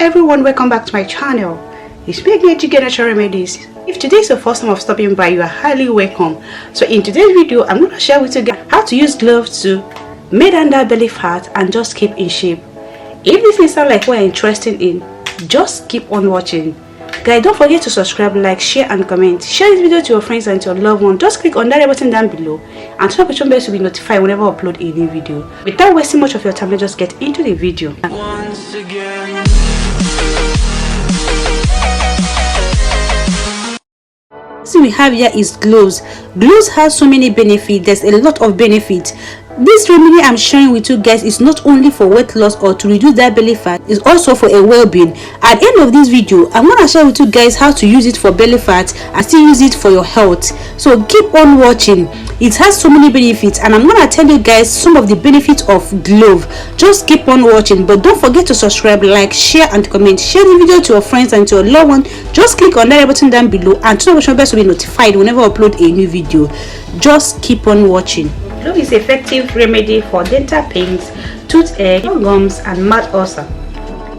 everyone, welcome back to my channel. It's me again, Chigirl Remedies. If today is the first time of stopping by, you are highly welcome. So in today's video, I'm going to share with you guys how to use gloves to make that belly fat and just keep in shape. If this may sound like what you're interested in, just keep on watching. Guys, don't forget to subscribe, like, share and comment. Share this video to your friends and to your loved ones. Just click on that button down below and turn on the notification bell to be notified whenever I upload a new video. Without wasting much of your time, let's just get into the video. Once again. So we have here is gloves. Gloves have so many benefits. There's a lot of benefits. This remedy I'm sharing with you guys is not only for weight loss or to reduce that belly fat, it's also for a well-being. At the end of this video, I'm going to share with you guys how to use it for belly fat and still use it for your health. So keep on watching. It has so many benefits and I'm going to tell you guys some of the benefits of glove. Just keep on watching, but don't forget to subscribe, like, share and comment. Share the video to your friends and to your loved one. Just click on that button down below and turn on the notification bell to be notified whenever I upload a new video. Just keep on watching. Glove is an effective remedy for dental pains, toothache, gums and mouth ulcer.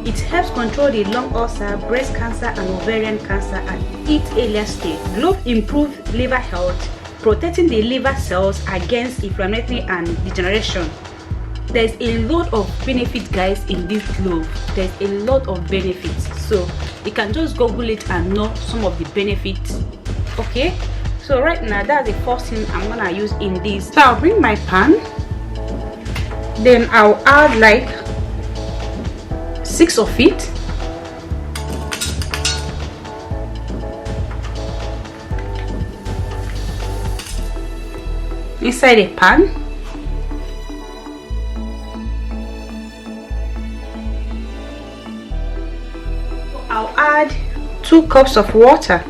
It helps control the lung ulcer, breast cancer and ovarian cancer at its earliest stage. Glove improves liver health, protecting the liver cells against inflammation and degeneration. There's a lot of benefits, guys, in this glove. There's a lot of benefits, so you can just Google it and know some of the benefits. Okay, so right now that's the first thing I'm gonna use in this. So I'll bring my pan, then I'll add like 6 of it. Inside a pan. I'll add 2 cups of water.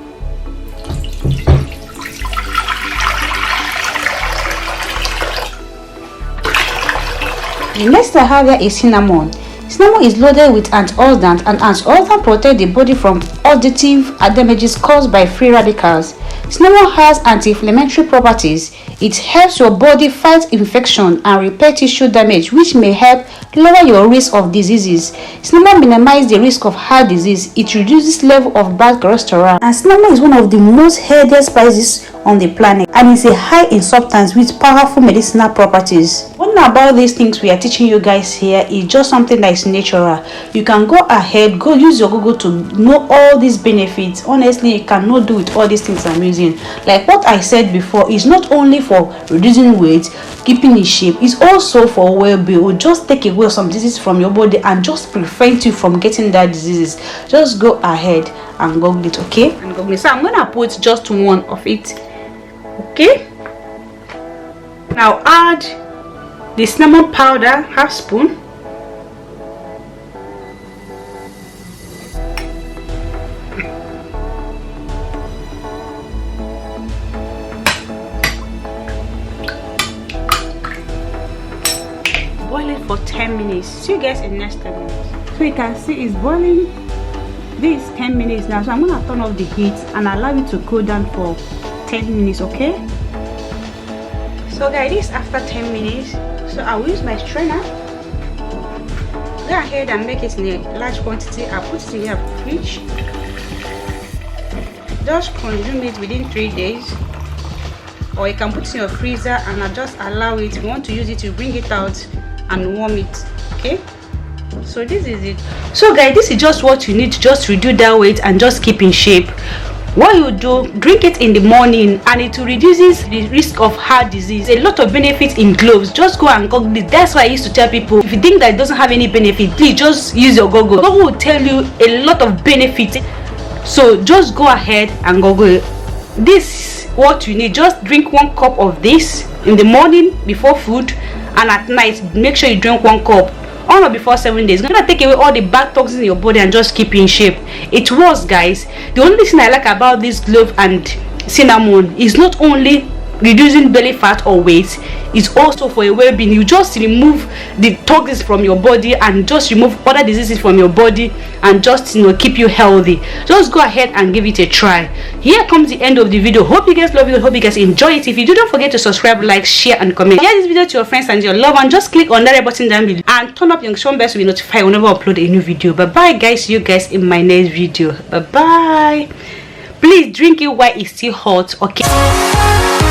The next I have here is cinnamon. Cinnamon is loaded with antioxidant, and antioxidant protect the body from oxidative damages caused by free radicals. Cinnamon has anti-inflammatory properties. It helps your body fight infection and repair tissue damage, which may help lower your risk of diseases. Cinnamon minimizes the risk of heart disease. It reduces level of bad cholesterol. And cinnamon is one of the most healthiest spices on the planet, and it's a high in substance with powerful medicinal properties. One thing about these things we are teaching you guys here is just something that is natural. You can go ahead, go use your Google to know all these benefits. Honestly, you cannot do with all these things I'm using. Like what I said before, is not only for reducing weight, keeping in shape, it's also for well-being. Will just take away some diseases from your body and just prevent you from getting that diseases. Just go ahead and Google it, okay? And Google it. So I'm gonna put just 1 of it. Okay, now add the cinnamon powder, ½ spoon. Boil it for 10 minutes. See you guys in the next 10 minutes. So you can see it's boiling. This is 10 minutes now, so I'm gonna turn off the heat and allow it to cool down for 10 minutes. Okay, so guys, this after 10 minutes, so I will use my strainer. Go ahead and make it in a large quantity. I'll put it in your fridge. Just consume it within 3 days, or you can put it in your freezer and I'll just allow it. If you want to use it, you bring it out and warm it. Okay, so this is it. So guys, this is just what you need to just reduce that weight and just keep in shape. What you do, drink it in the morning and it reduces the risk of heart disease. A lot of benefits in gloves. Just go and Google it. That's why I used to tell people, if you think that it doesn't have any benefit, please just use your Google. Google will tell you a lot of benefits. So just go ahead and Google it. This is what you need. Just drink 1 cup of this in the morning before food, and at night make sure you drink 1 cup. On or before 7 days. It's gonna take away all the bad toxins in your body and just keep you in shape. It works, guys. The only thing I like about this glove and cinnamon is not only reducing belly fat or weight. It's also for a well-being. You just remove the toxins from your body and just remove other diseases from your body and just keep you healthy. Just go ahead and give it a try. Here comes the end of the video. Hope you guys love it. Hope you guys enjoy it. If you do, don't forget to subscribe, like, share and comment. Share this video to your friends and your loved one. Just click on that red button down below and turn up your notification bell to be notified whenever I upload a new video. Bye bye guys. See you guys in my next video. Bye bye. Please drink it while it's still hot, okay?